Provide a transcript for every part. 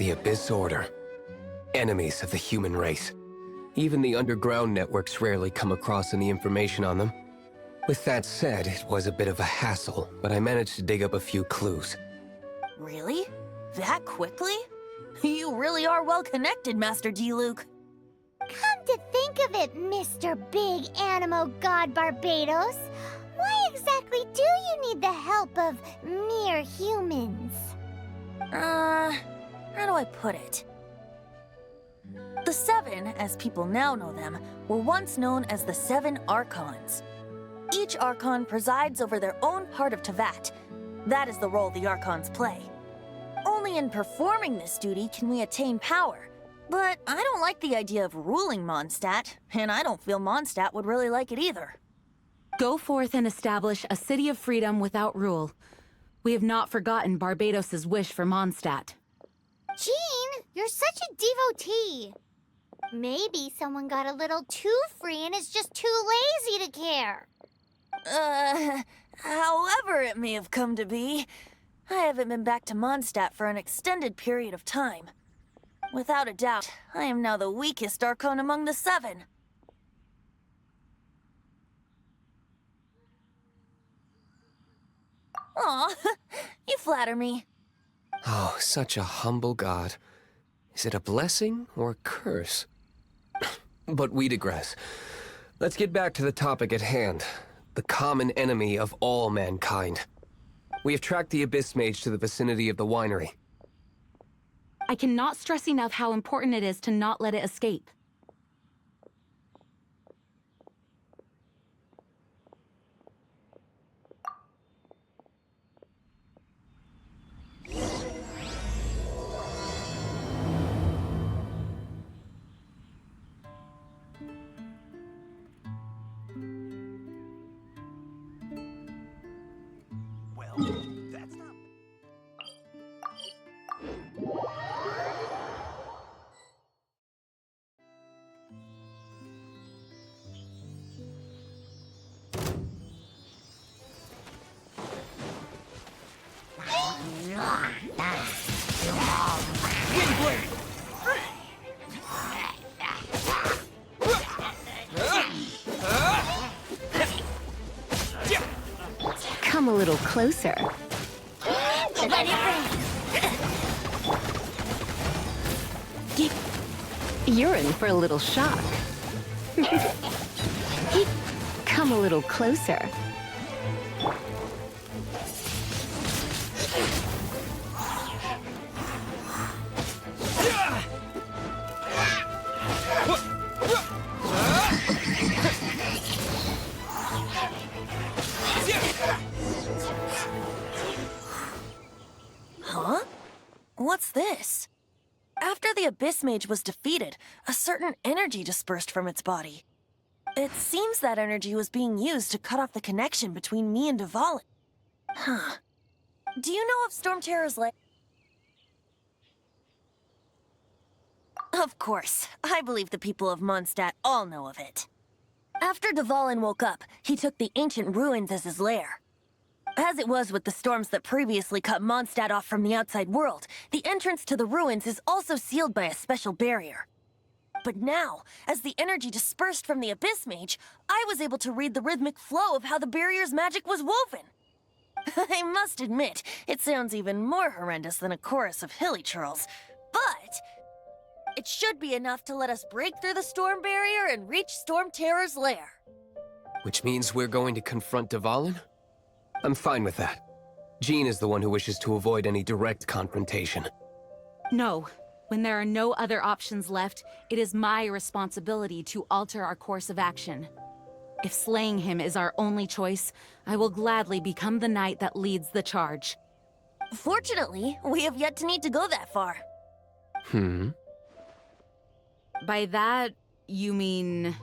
The Abyss Order. Enemies of the human race. Even the underground networks rarely come across any information on them. With that said, it was a bit of a hassle, but I managed to dig up a few clues. Really? That quickly? You really are well connected, Master D-Luke. Come to think of it, Mr. Big Animo God Barbados, why exactly do you need the help of mere humans? How do I put it? The Seven, as people now know them, were once known as the Seven Archons. Each Archon presides over their own part of Teyvat. That is the role the Archons play. Only in performing this duty can we attain power. But I don't like the idea of ruling Mondstadt, and I don't feel Mondstadt would really like it either. Go forth and establish a city of freedom without rule. We have not forgotten Barbados' wish for Mondstadt. Jean, you're such a devotee. Maybe someone got a little too free and is just too lazy to care. However it may have come to be, I haven't been back to Mondstadt for an extended period of time. Without a doubt, I am now the weakest Archon among the Seven. Aw, you flatter me. Oh, such a humble god. Is it a blessing or a curse? But we digress. Let's get back to the topic at hand. The common enemy of all mankind. We have tracked the Abyss Mage to the vicinity of the winery. I cannot stress enough how important it is to not let it escape. That's not... Come a little closer. You're in for a little shock. Come a little closer. Huh? What's this? After the Abyss Mage was defeated, a certain energy dispersed from its body. It seems that energy was being used to cut off the connection between me and Dvalin. Huh. Do you know of Storm Terror's lair? Of course. I believe the people of Mondstadt all know of it. After Dvalin woke up, he took the ancient ruins as his lair. As it was with the storms that previously cut Mondstadt off from the outside world, the entrance to the ruins is also sealed by a special barrier. But now, as the energy dispersed from the Abyss Mage, I was able to read the rhythmic flow of how the barrier's magic was woven. I must admit, it sounds even more horrendous than a chorus of hilly churls, but it should be enough to let us break through the storm barrier and reach Storm Terror's lair. Which means we're going to confront Dvalin? I'm fine with that. Jean is the one who wishes to avoid any direct confrontation. No. When there are no other options left, it is my responsibility to alter our course of action. If slaying him is our only choice, I will gladly become the knight that leads the charge. Fortunately, we have yet to need to go that far. By that, you mean...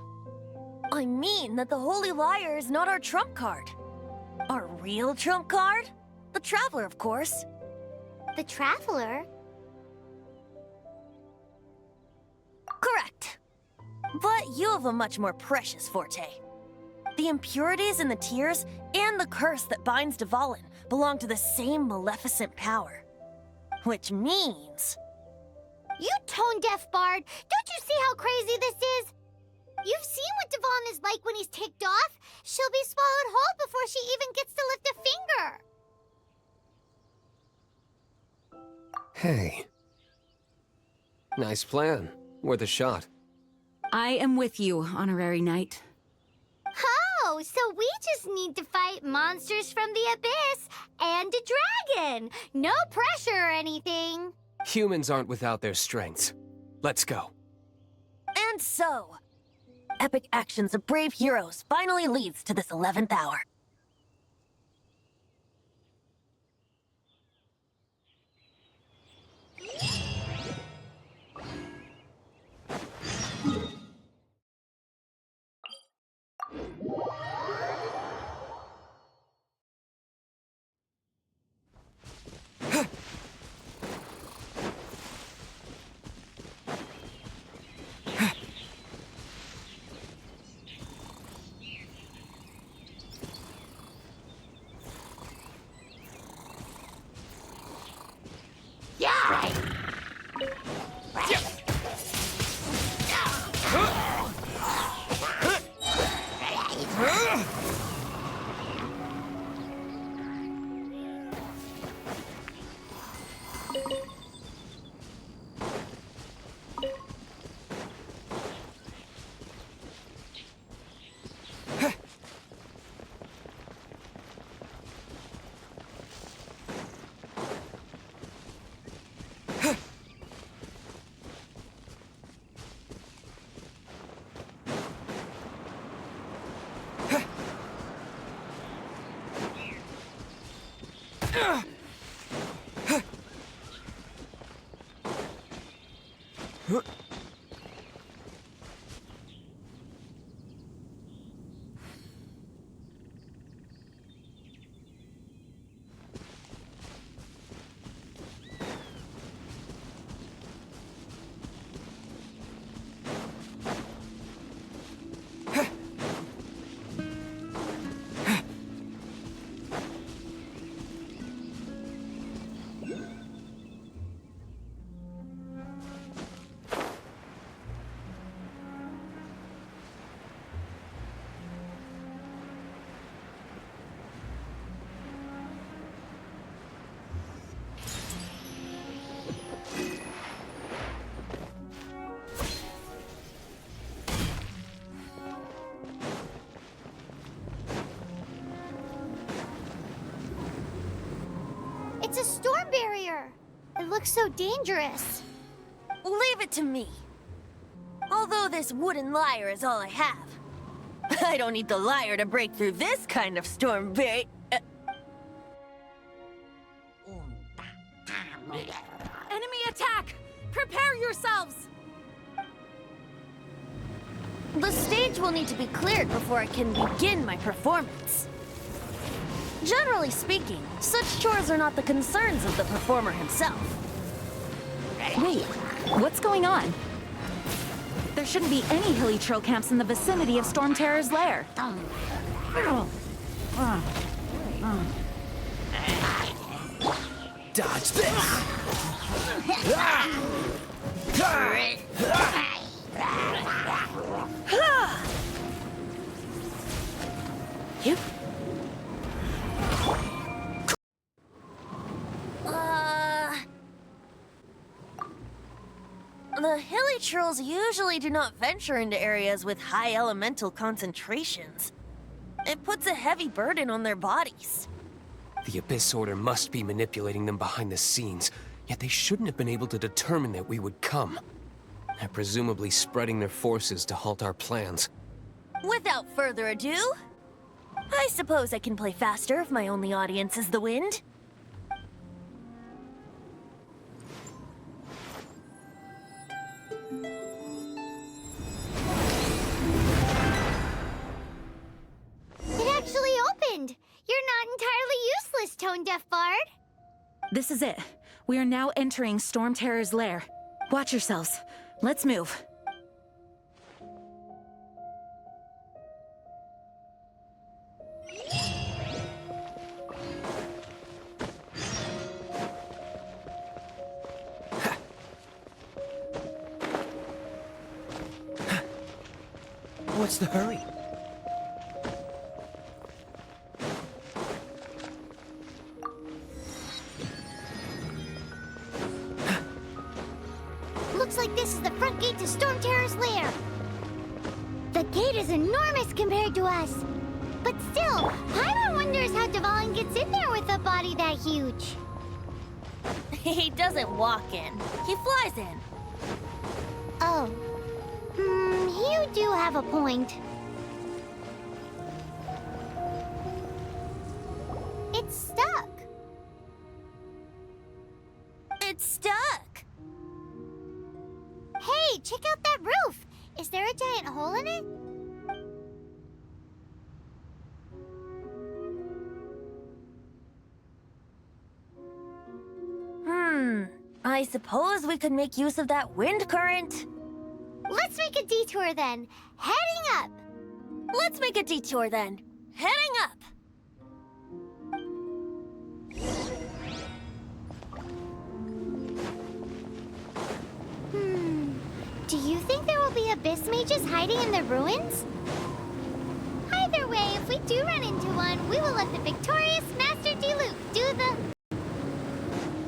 I mean that the Holy Liar is not our trump card. Our real trump card? The Traveler, of course. The Traveler? Correct. But you have a much more precious forte. The impurities in the tears and the curse that binds Dvalin belong to the same maleficent power. Which means tone-deaf bard. Don't you see how crazy this is? You've seen what Devon is like when he's ticked off. She'll be swallowed whole before she even gets to lift a finger. Hey. Nice plan. Worth a shot. I am with you, Honorary Knight. Oh, so we just need to fight monsters from the abyss and a dragon. No pressure or anything. Humans aren't without their strengths. Let's go. And so, epic actions of brave heroes finally leads to this 11th hour. It's a storm barrier. It looks so dangerous. Leave it to me. Although this wooden lyre is all I have. I don't need the lyre to break through this kind of storm barrier. Enemy attack! Prepare yourselves! The stage will need to be cleared before I can begin my performance. Generally speaking, such chores are not the concerns of the performer himself. Wait, what's going on? There shouldn't be any hilly trail camps in the vicinity of Storm Terror's lair. Dodge this! Yep. The hilly trolls usually do not venture into areas with high elemental concentrations. It puts a heavy burden on their bodies. The Abyss Order must be manipulating them behind the scenes, yet they shouldn't have been able to determine that we would come. They're presumably spreading their forces to halt our plans. Without further ado, I suppose I can play faster if my only audience is the wind. It actually opened. You're not entirely useless, tone-deaf bard. This is it. We are now entering Storm Terror's lair. Watch yourselves. Let's move. What's the hurry? Looks like this is the front gate to Storm Terror's lair. The gate is enormous compared to us. But still, Paimon wonders how Dvalin gets in there with a body that huge. He doesn't walk in. He flies in. Oh. You do have a point. It's stuck. It's stuck. Hey, check out that roof. Is there a giant hole in it? I suppose we could make use of that wind current. Let's make a detour then. Heading up. Let's make a detour then. Heading up. Do you think there will be abyss mages hiding in the ruins? Either way, if we do run into one, we will let the victorious Master Diluc do the...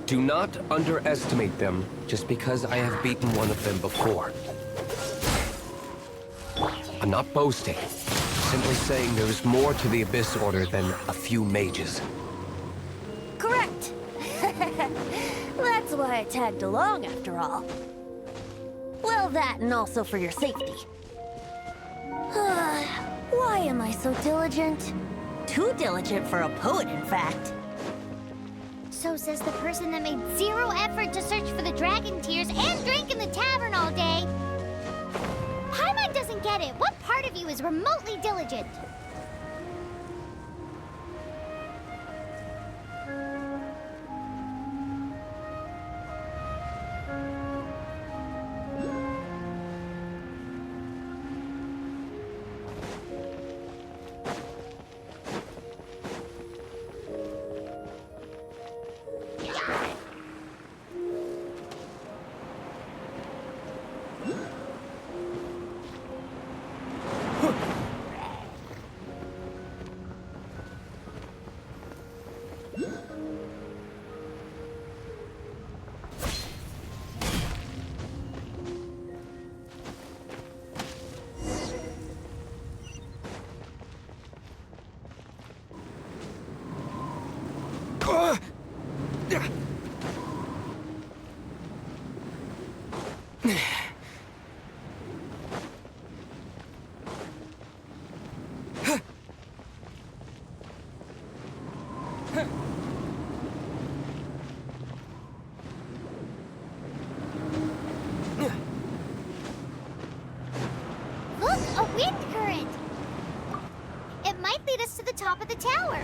Do not underestimate them just because I have beaten one of them before. I'm not boasting. Simply saying there's more to the Abyss Order than a few mages. Correct. That's why I tagged along after all. Well, that and also for your safety. Why am I so diligent? Too diligent for a poet, in fact. So says the person that made zero effort to search for the dragon tears and drank in the tavern all day. Paimon doesn't get it. What part of you is remotely diligent? Look, a wind current! It might lead us to the top of the tower.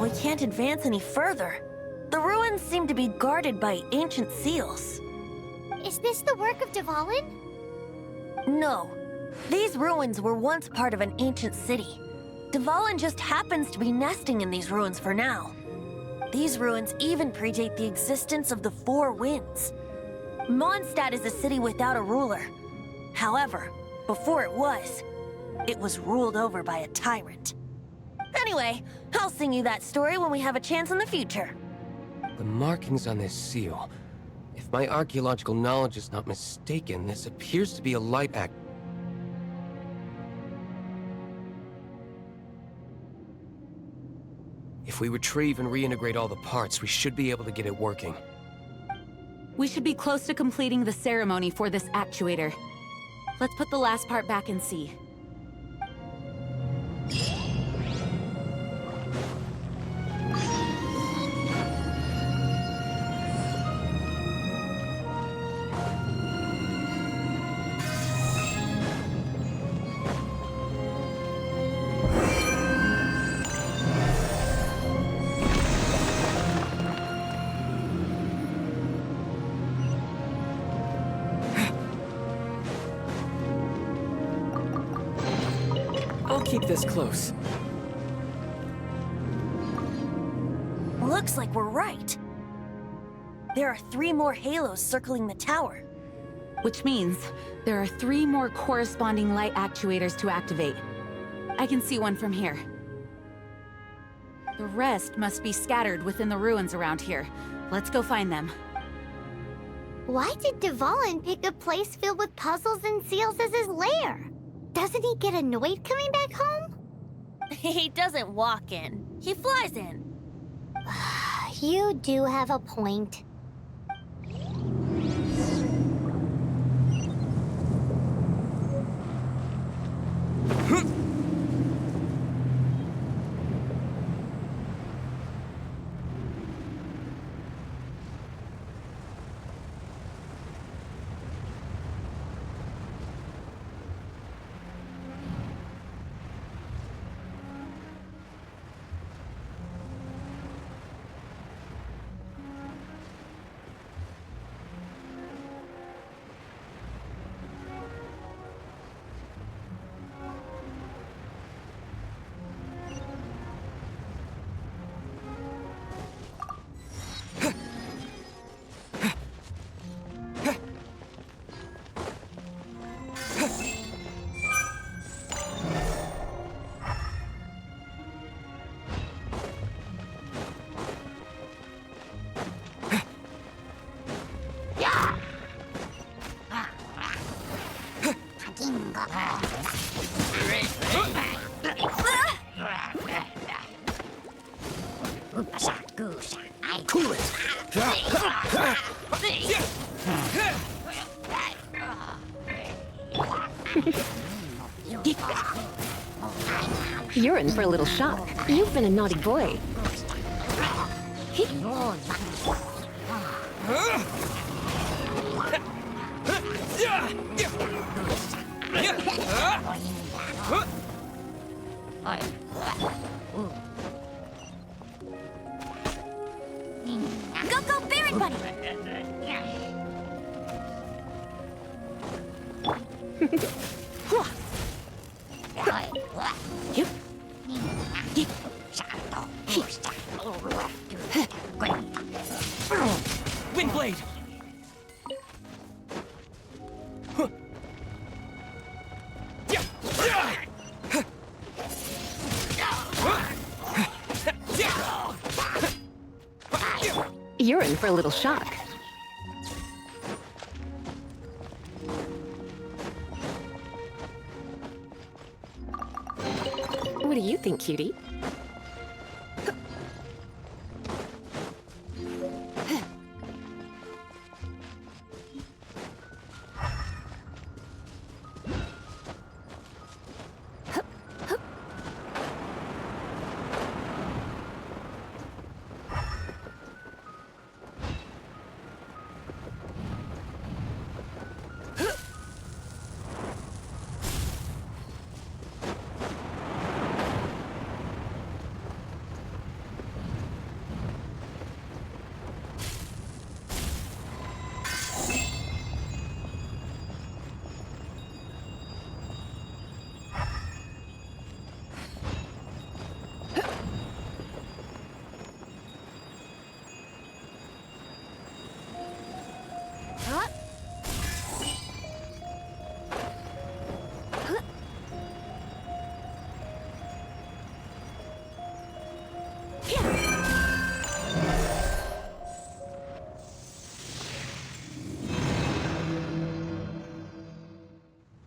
We can't advance any further. The ruins seem to be guarded by ancient seals. Is this the work of Dvalin? No. These ruins were once part of an ancient city. Dvalin just happens to be nesting in these ruins for now. These ruins even predate the existence of the Four Winds. Mondstadt is a city without a ruler. However, before it was ruled over by a tyrant. Anyway, I'll sing you that story when we have a chance in the future. The markings on this seal. If my archaeological knowledge is not mistaken, this appears to be a light act. If we retrieve and reintegrate all the parts, we should be able to get it working. We should be close to completing the ceremony for this actuator. Let's put the last part back and see. I'll keep this close. Looks like we're right. There are 3 more halos circling the tower. Which means there are 3 more corresponding light actuators to activate. I can see one from here. The rest must be scattered within the ruins around here. Let's go find them. Why did Dvalin pick a place filled with puzzles and seals as his lair? Doesn't he get annoyed coming back home? He doesn't walk in. He flies in. You do have a point. Cool it! You're in for a little shock. You've been a naughty boy. Go, go, Baron Bunny! Windblade! You're in for a little shock. What do you think, cutie?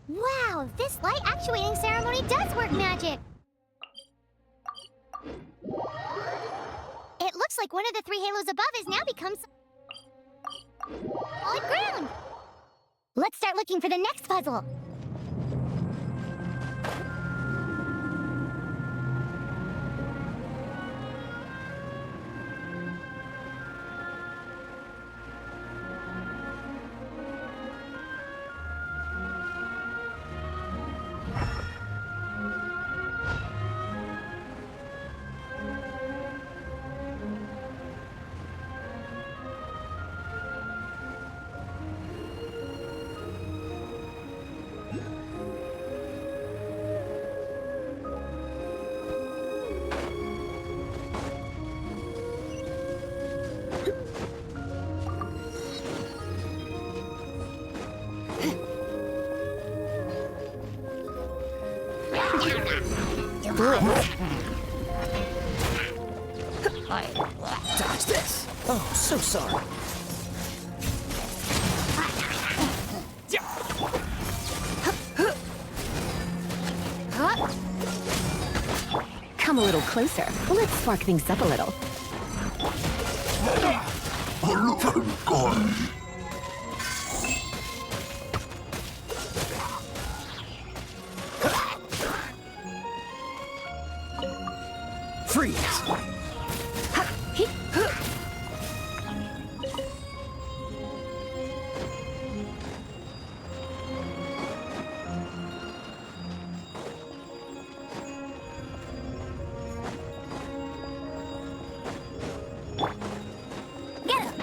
Wow, this light actuating ceremony does work magic! Looks like one of the 3 halos above has now become solid ground. Let's start looking for the next puzzle. Dodge this. Oh, so sorry. Come a little closer. Let's spark things up a little. Freeze. Get him!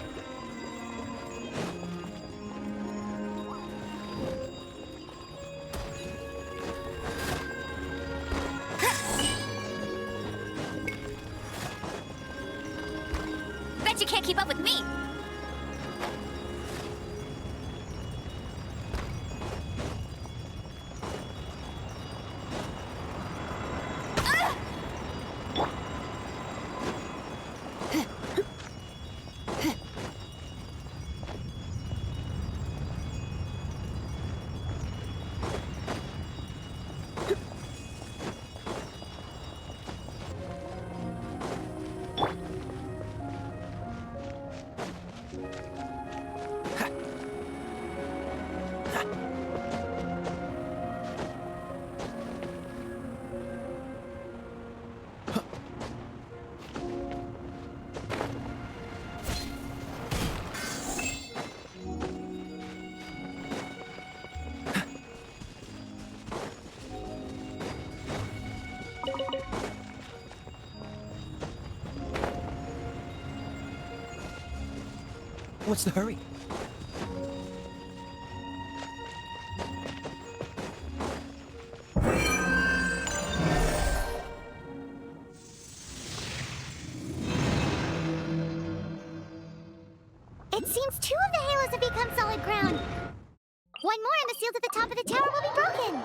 Bet you can't keep up with me! What's the hurry? It seems 2 of the halos have become solid ground. One more and the seals at the top of the tower will be broken.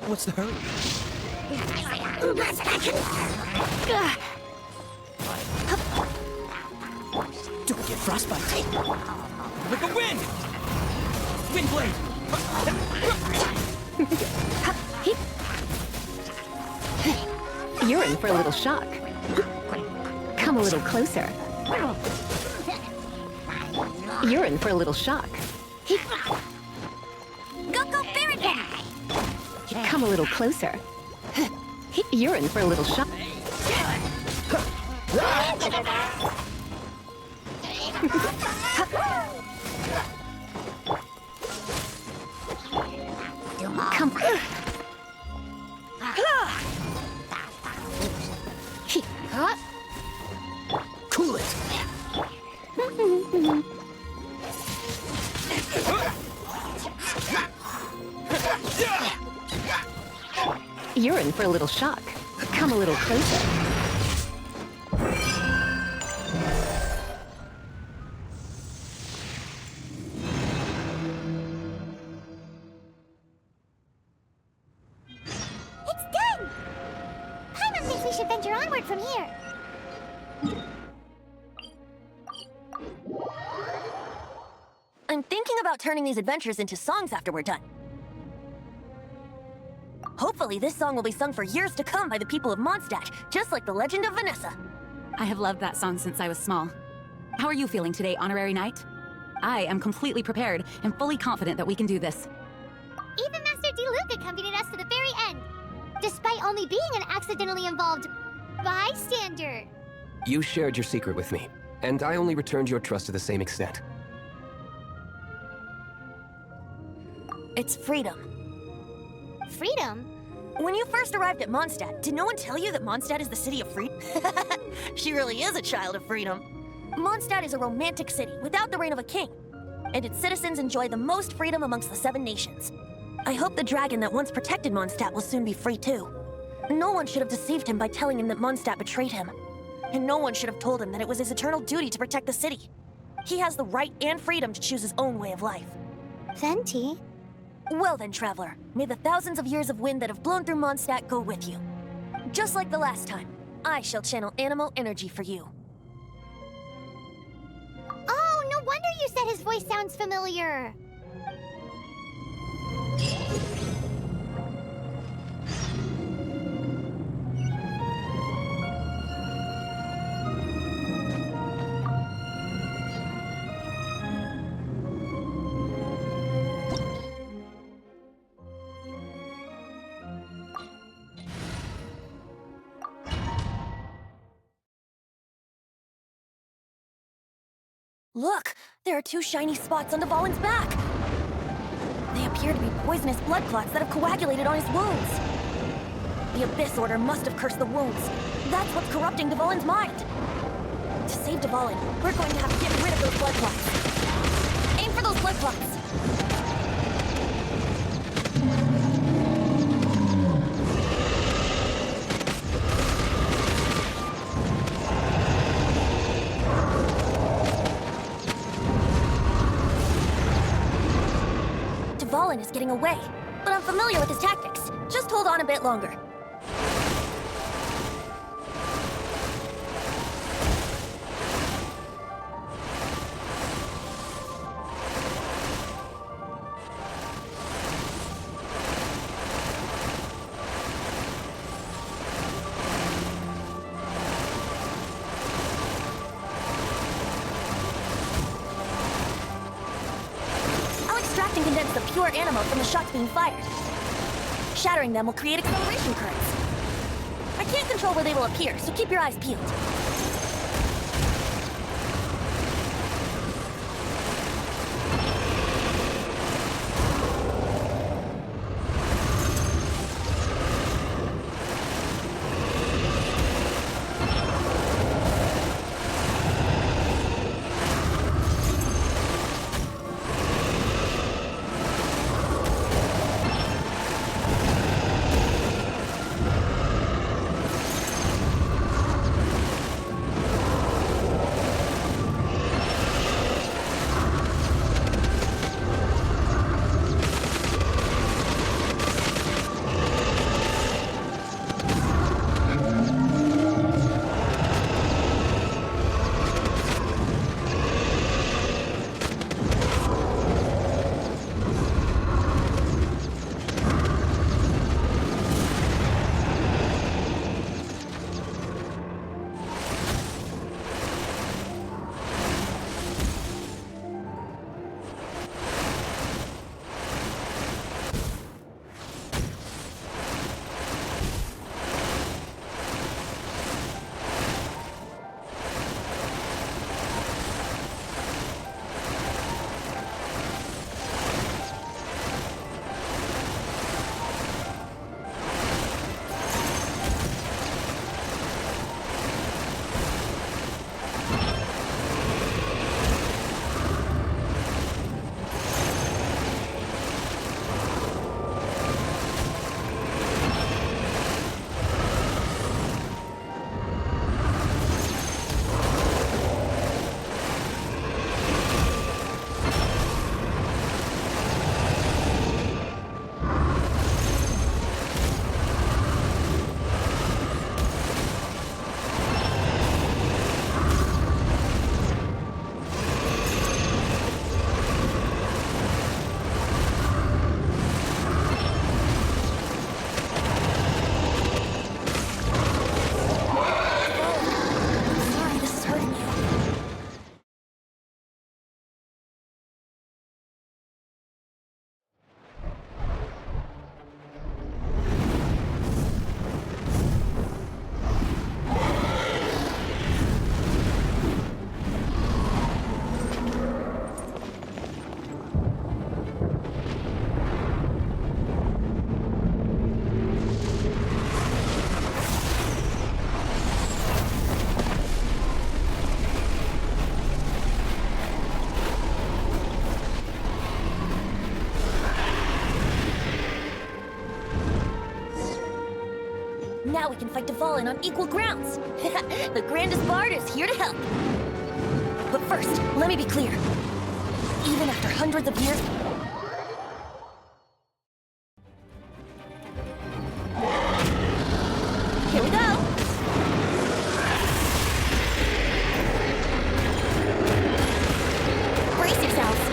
What's the hurry? Don't get frostbite. With the wind! Wind blade! You're in for a little shock. Come a little closer. You're in for a little shock. Go, Barragan! Come a little closer. You're in for a little shock. Huh? Cool it! You're in for a little shock. Come a little closer. It's done! Paimon thinks we should venture onward from here. I'm thinking about turning these adventures into songs after we're done. Hopefully, this song will be sung for years to come by the people of Mondstadt, just like the legend of Vanessa. I have loved that song since I was small. How are you feeling today, Honorary Knight? I am completely prepared and fully confident that we can do this. Even Master DeLuca accompanied us to the very end, despite only being an accidentally involved bystander. You shared your secret with me, and I only returned your trust to the same extent. It's freedom. Freedom? When you first arrived at Mondstadt, did no one tell you that Mondstadt is the city of freedom? She really is a child of freedom. Mondstadt is a romantic city without the reign of a king, and its citizens enjoy the most freedom amongst the 7 nations. I hope the dragon that once protected Mondstadt will soon be free too. No one should have deceived him by telling him that Mondstadt betrayed him. And no one should have told him that it was his eternal duty to protect the city. He has the right and freedom to choose his own way of life. Venti? Well then, traveler, may the thousands of years of wind that have blown through Mondstadt go with you. Just like the last time, I shall channel animal energy for you. Oh, no wonder you said his voice sounds familiar. Look, there are 2 shiny spots on Dvalin's back. They appear to be poisonous blood clots that have coagulated on his wounds. The Abyss Order must have cursed the wounds. That's what's corrupting Dvalin's mind. To save Dvalin, we're going to have to get rid of those blood clots. Aim for those blood clots. Dvalin is getting away, but I'm familiar with his tactics. Just hold on a bit longer. And condense the pure animo from the shots being fired. Shattering them will create acceleration currents. I can't control where they will appear, so keep your eyes peeled. Now we can fight Dvalin on equal grounds. The grandest bard is here to help. But first, let me be clear. Even after hundreds of years... Here we go! Brace yourselves!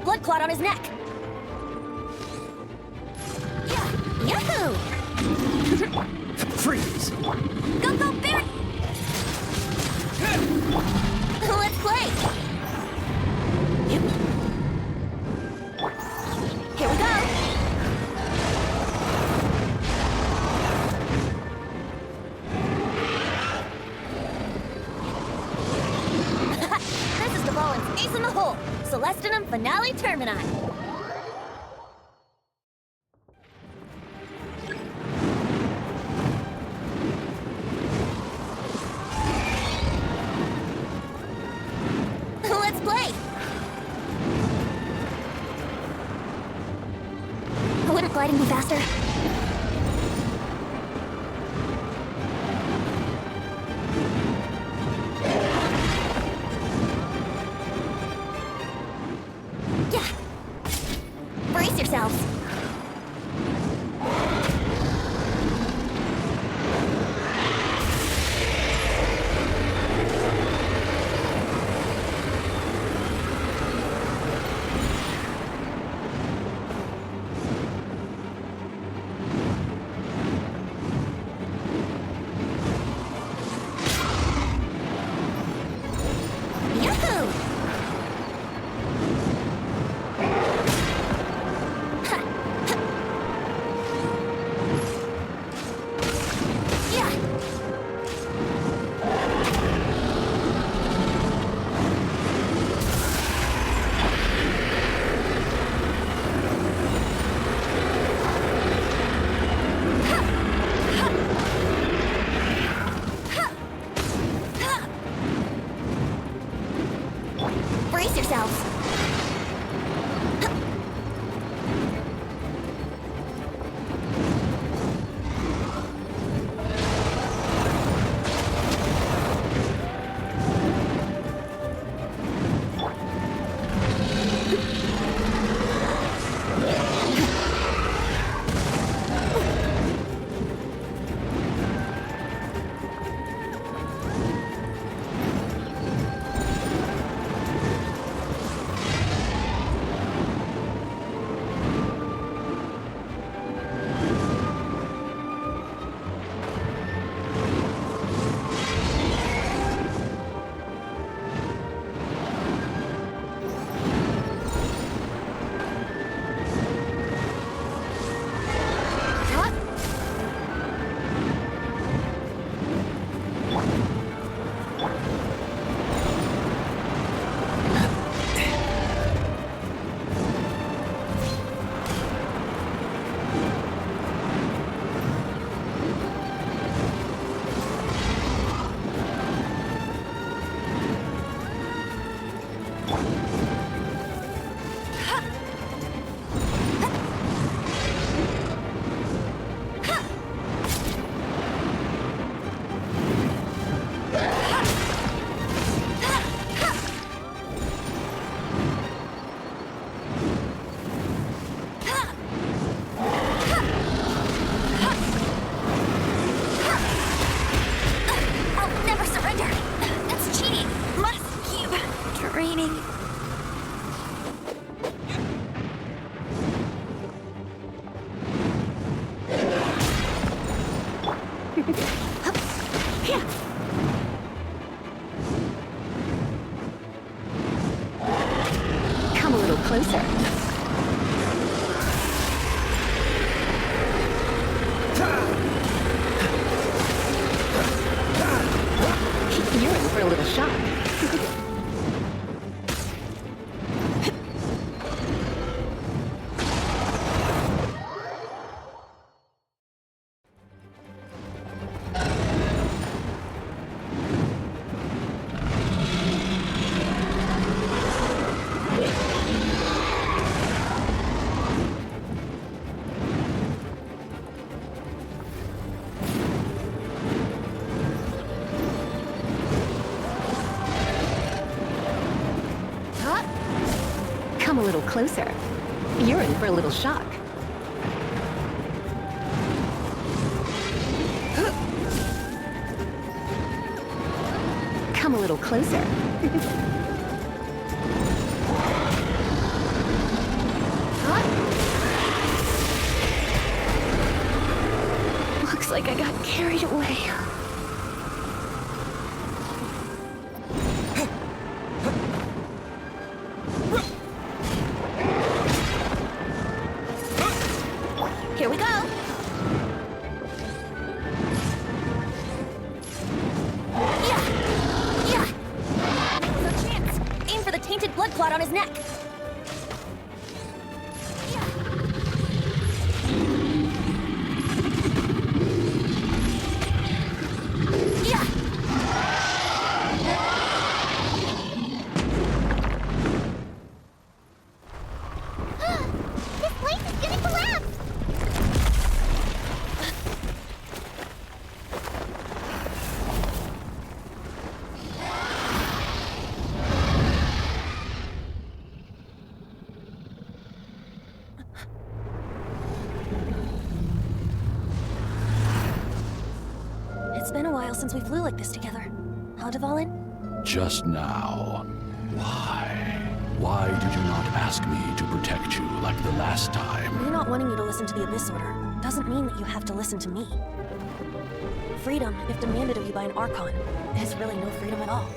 Blood clot on his neck. Yeah, yahoo! Freeze! Go, go, Barret! Let's play! Here we go! This is Dvalin's ace in the hole! Celestinum Finale Termini! Let's play! Wouldn't gliding be faster? Brace yourselves! Yahoo! Brace yourselves! Come a little closer. a little shock. Come a little closer. You're in for a little shock. Come a little closer. Looks like I got carried away. Here we go. Yeah. No chance. Aim for the tainted blood clot on his neck. Yeah. This place is gonna collapse! It's been a while since we flew like this together. Huh, Dvalin? Just now. Why? Why did you not ask me to protect you like the last time? Me not wanting you to listen to the Abyss Order doesn't mean that you have to listen to me. Freedom, if demanded of you by an Archon, is really no freedom at all.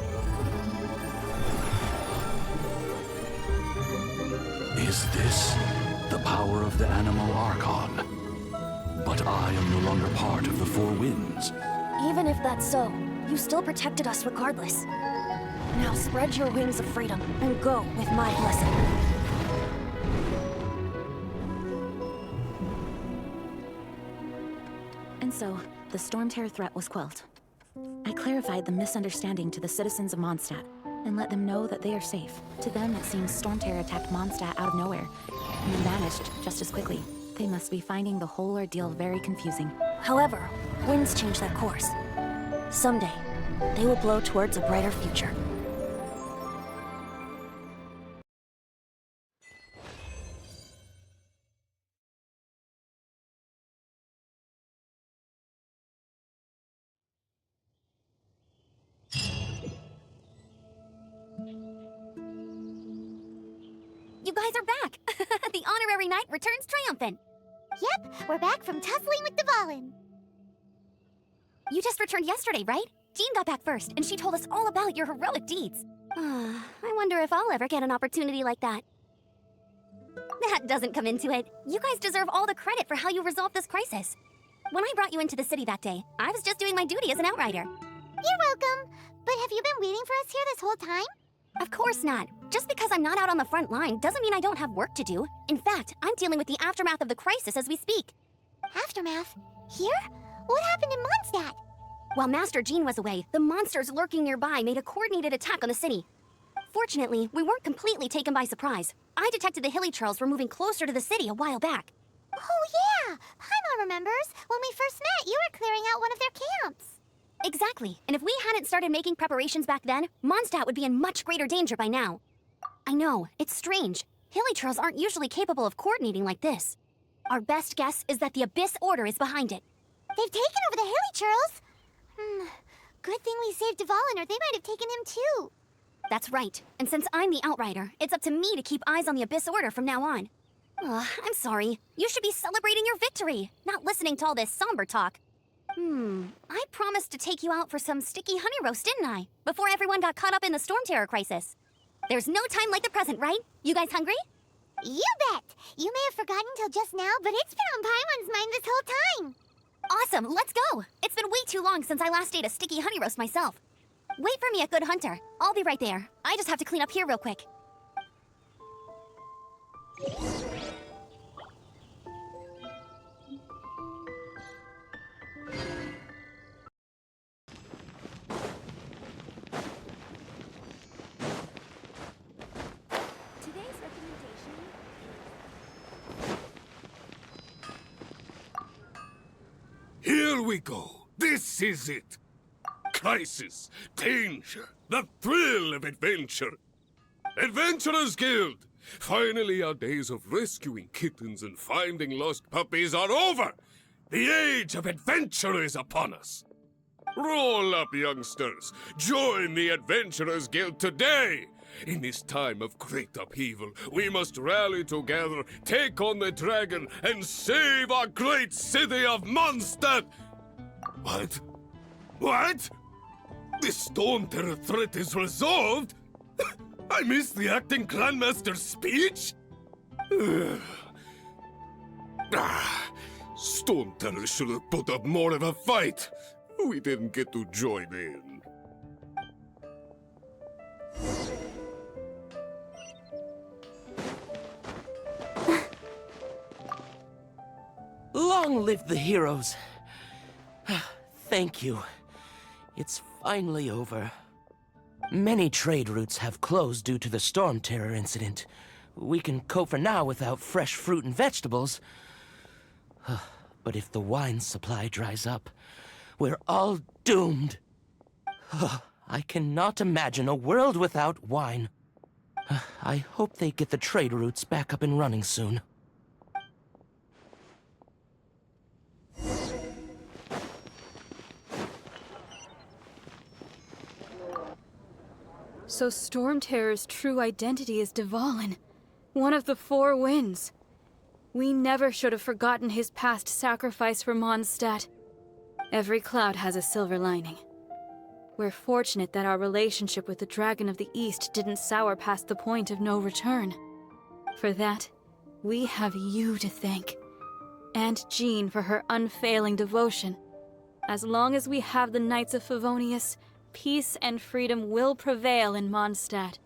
Is this the power of the animal Archon? But I am no longer part of the Four Winds. Even if that's so, you still protected us regardless. Now spread your wings of freedom and go with my blessing. And so, the Storm Terror threat was quelled. I clarified the misunderstanding to the citizens of Mondstadt, and let them know that they are safe. To them, it seems Storm Terror attacked Mondstadt out of nowhere, and then vanished just as quickly. They must be finding the whole ordeal very confusing. However, winds change their course. Someday, they will blow towards a brighter future. You guys are back! The honorary knight returns triumphant! Yep, we're back from tussling with Dvalin. You just returned yesterday, right? Jean got back first, and she told us all about your heroic deeds. I wonder if I'll ever get an opportunity like that. That doesn't come into it. You guys deserve all the credit for how you resolved this crisis. When I brought you into the city that day, I was just doing my duty as an outrider. You're welcome. But have you been waiting for us here this whole time? Of course not. Just because I'm not out on the front line doesn't mean I don't have work to do. In fact, I'm dealing with the aftermath of the crisis as we speak. Aftermath? Here? What happened in Mondstadt? While Master Jean was away, the monsters lurking nearby made a coordinated attack on the city. Fortunately, we weren't completely taken by surprise. I detected the Hilly Churls were moving closer to the city a while back. Oh yeah! Paimon remembers. When we first met, you were clearing out one of their camps. Exactly. And if we hadn't started making preparations back then, Mondstadt would be in much greater danger by now. I know, it's strange. Hilly Churls aren't usually capable of coordinating like this. Our best guess is that the Abyss Order is behind it. They've taken over the Hilly Churls? Good thing we saved Dvalin, or they might have taken him too. That's right. And since I'm the Outrider, it's up to me to keep eyes on the Abyss Order from now on. I'm sorry. You should be celebrating your victory, not listening to all this somber talk. I promised to take you out for some sticky honey roast, didn't I? Before everyone got caught up in the Storm Terror crisis. There's no time like the present, right? You guys hungry? You bet! You may have forgotten till just now, but it's been on Paimon's mind this whole time. Awesome, let's go! It's been way too long since I last ate a sticky honey roast myself. Wait for me at Good Hunter. I'll be right there. I just have to clean up here real quick. Today's recommendation... Here we go. This is it. Crisis, danger, the thrill of adventure. Adventurers Guild! Finally, our days of rescuing kittens and finding lost puppies are over! The age of adventure is upon us! Roll up, youngsters! Join the Adventurers Guild today! In this time of great upheaval, we must rally together, take on the dragon, and save our great city of Mondstadt! What? What? The Storm Terror threat is resolved? I missed the acting Clanmaster's speech? Storm Terror should have put up more of a fight. We didn't get to join in. Long live the heroes. Thank you. It's finally over. Many trade routes have closed due to the Storm Terror incident. We can cope for now without fresh fruit and vegetables. But if the wine supply dries up, we're all doomed. I cannot imagine a world without wine. I hope they get the trade routes back up and running soon. So Storm Terror's true identity is Dvalin, one of the Four Winds. We never should have forgotten his past sacrifice for Mondstadt. Every cloud has a silver lining. We're fortunate that our relationship with the Dragon of the East didn't sour past the point of no return. For that, we have you to thank. And Jean for her unfailing devotion. As long as we have the Knights of Favonius, peace and freedom will prevail in Mondstadt.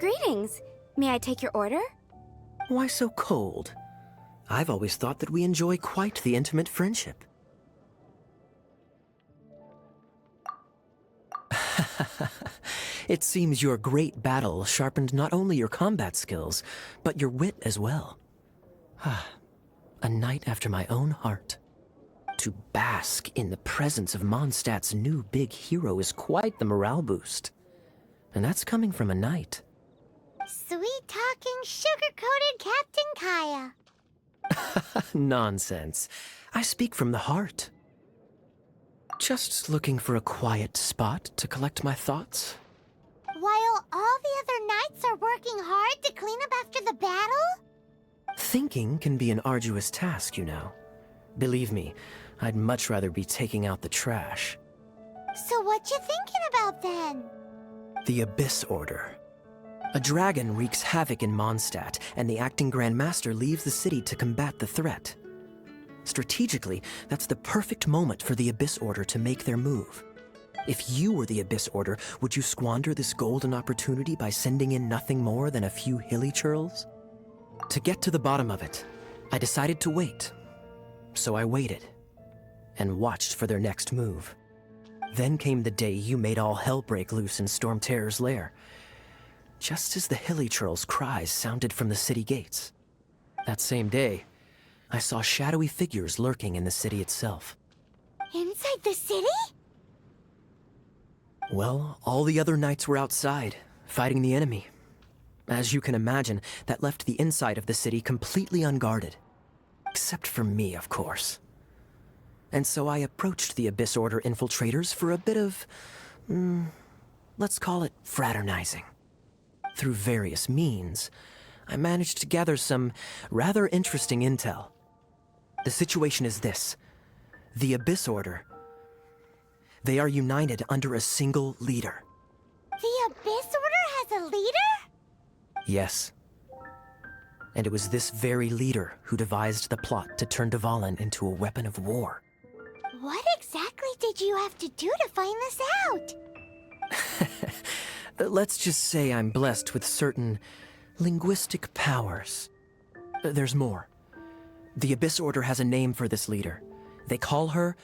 Greetings. May I take your order? Why so cold? I've always thought that we enjoy quite the intimate friendship. It seems your great battle sharpened not only your combat skills, but your wit as well. A knight after my own heart. To bask in the presence of Mondstadt's new big hero is quite the morale boost. And that's coming from a knight. Sweet-talking, sugar-coated Captain Kaya. Nonsense. I speak from the heart. Just looking for a quiet spot to collect my thoughts. While all the other knights are working hard to clean up after the battle? Thinking can be an arduous task, you know. Believe me, I'd much rather be taking out the trash. So what you thinking about then? The Abyss Order. A dragon wreaks havoc in Mondstadt, and the acting Grand Master leaves the city to combat the threat. Strategically, that's the perfect moment for the Abyss Order to make their move. If you were the Abyss Order, would you squander this golden opportunity by sending in nothing more than a few hilly churls? To get to the bottom of it, I decided to wait. So I waited, and watched for their next move. Then came the day you made all hell break loose in Storm Terror's lair. Just as the hilly churls' cries sounded from the city gates. That same day, I saw shadowy figures lurking in the city itself. Inside the city? Well, all the other knights were outside, fighting the enemy. As you can imagine, that left the inside of the city completely unguarded. Except for me, of course. And so I approached the Abyss Order infiltrators for a bit of, let's call it fraternizing. Through various means, I managed to gather some rather interesting intel. The situation is this. The Abyss Order, they are united under a single leader. The Abyss Order has a leader? Yes. And it was this very leader who devised the plot to turn Dvalin into a weapon of war. What exactly did you have to do to find this out? Let's just say I'm blessed with certain linguistic powers. There's more. The Abyss Order has a name for this leader. They call her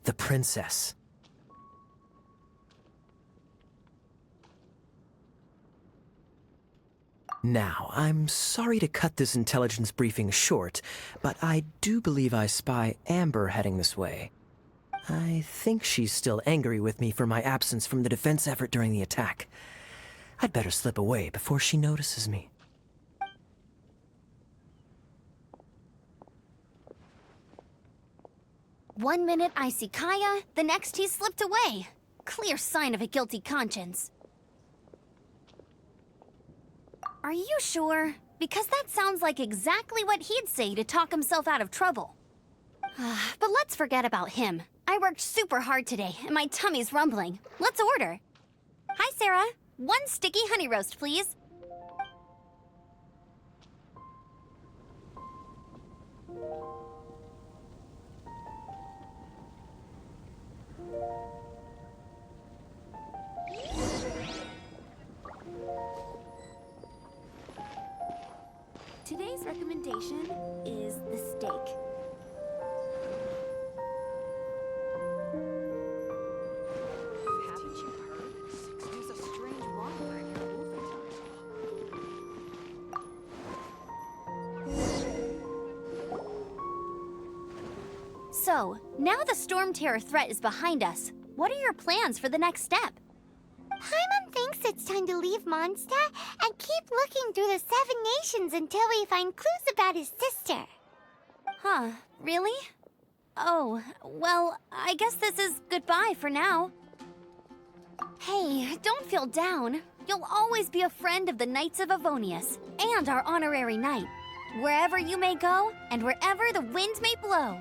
the Princess. Now, I'm sorry to cut this intelligence briefing short, but I do believe I spy Amber heading this way. I think she's still angry with me for my absence from the defense effort during the attack. I'd better slip away before she notices me. One minute I see Kaya, the next he slipped away. Clear sign of a guilty conscience. Are you sure? Because that sounds like exactly what he'd say to talk himself out of trouble. But let's forget about him. I worked super hard today, and my tummy's rumbling. Let's order. Hi, Sarah. 1 sticky honey roast, please. Today's recommendation is the steak. Haven't you heard? There's a strange wanderer near So, now the Storm Terror threat is behind us. What are your plans for the next step? Paimon thinks it's time to leave Mondstadt and keep looking through the 7 nations until we find clues about his sister. Huh, really? Oh, well, I guess this is goodbye for now. Hey, don't feel down. You'll always be a friend of the Knights of Avonius and our honorary knight. Wherever you may go and wherever the wind may blow.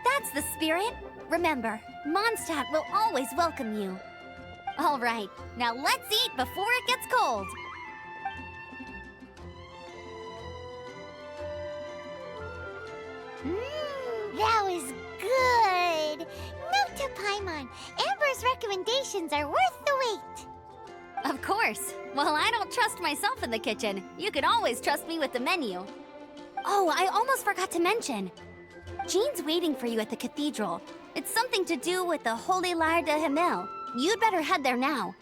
That's the spirit. Remember, Mondstadt will always welcome you. All right, now let's eat before it gets cold. That was good. Note to Paimon, Amber's recommendations are worth the wait. Of course. Well, I don't trust myself in the kitchen. You can always trust me with the menu. Oh, I almost forgot to mention. Jean's waiting for you at the cathedral. It's something to do with the Holy Lyre de Himmel. You'd better head there now.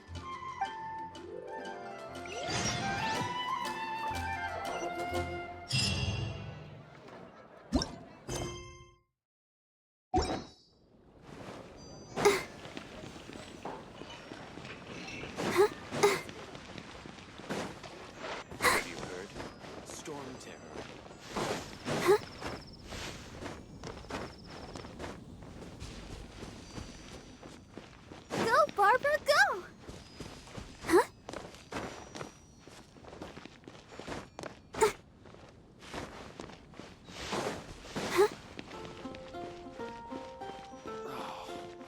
Have you heard? Storm Terror. Go, Barbara, go! Huh?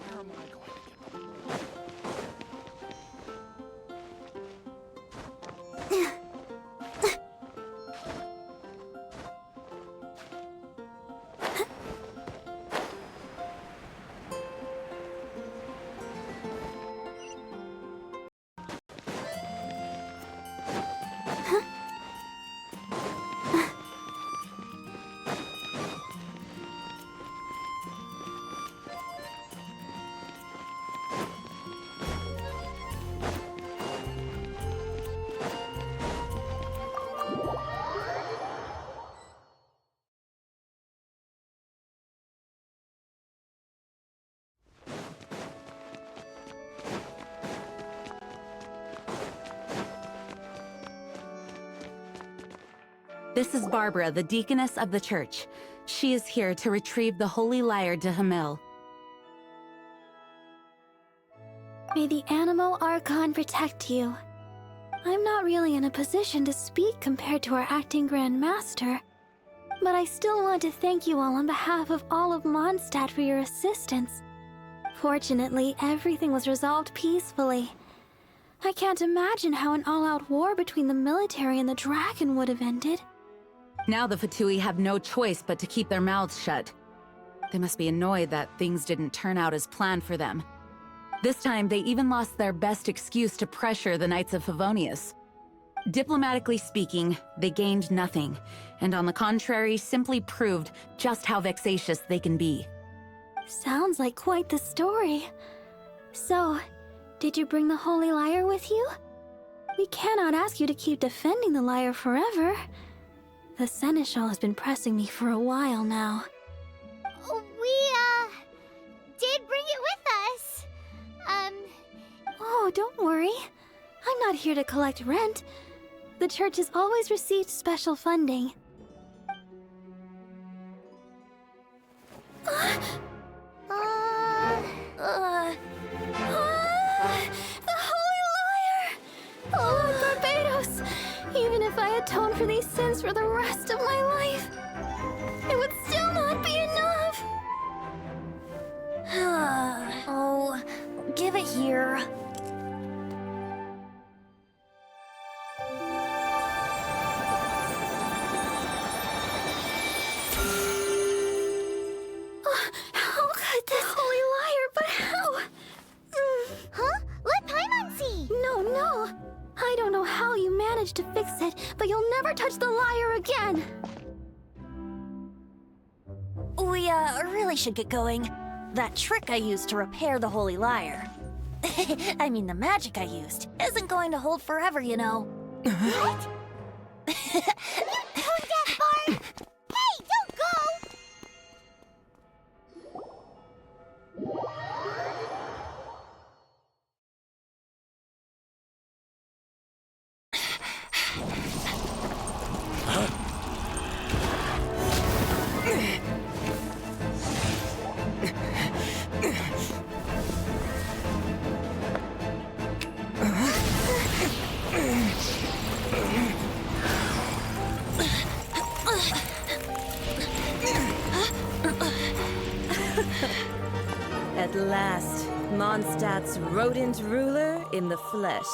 Where am I going to get This is Barbara, the deaconess of the church. She is here to retrieve the Holy Lyre de Himmel. May the Animo Archon protect you. I'm not really in a position to speak compared to our acting Grand Master, but I still want to thank you all on behalf of all of Mondstadt for your assistance. Fortunately, everything was resolved peacefully. I can't imagine how an all-out war between the military and the dragon would have ended. Now the Fatui have no choice but to keep their mouths shut. They must be annoyed that things didn't turn out as planned for them. This time, they even lost their best excuse to pressure the Knights of Favonius. Diplomatically speaking, they gained nothing, and on the contrary, simply proved just how vexatious they can be. Sounds like quite the story. So, did you bring the Holy Lyre with you? We cannot ask you to keep defending the lyre forever. The Seneschal has been pressing me for a while now. We, did bring it with us. Oh, don't worry. I'm not here to collect rent. The church has always received special funding. The Holy Lyre! Oh, Barbados! Even if I atone for these sins for the rest of my life, it would still not be enough! Oh, give it here. How could this Holy Lyre, but how? Huh? Let Paimon see! No. I don't know how you managed to fix it, but you'll never touch the lyre again! We, really should get going. That trick I used to repair the Holy Lyre. I mean, the magic I used isn't going to hold forever, you know. What? Tone deaf, Bard! Hey, don't go! At last, Mondstadt's rodent ruler in the flesh.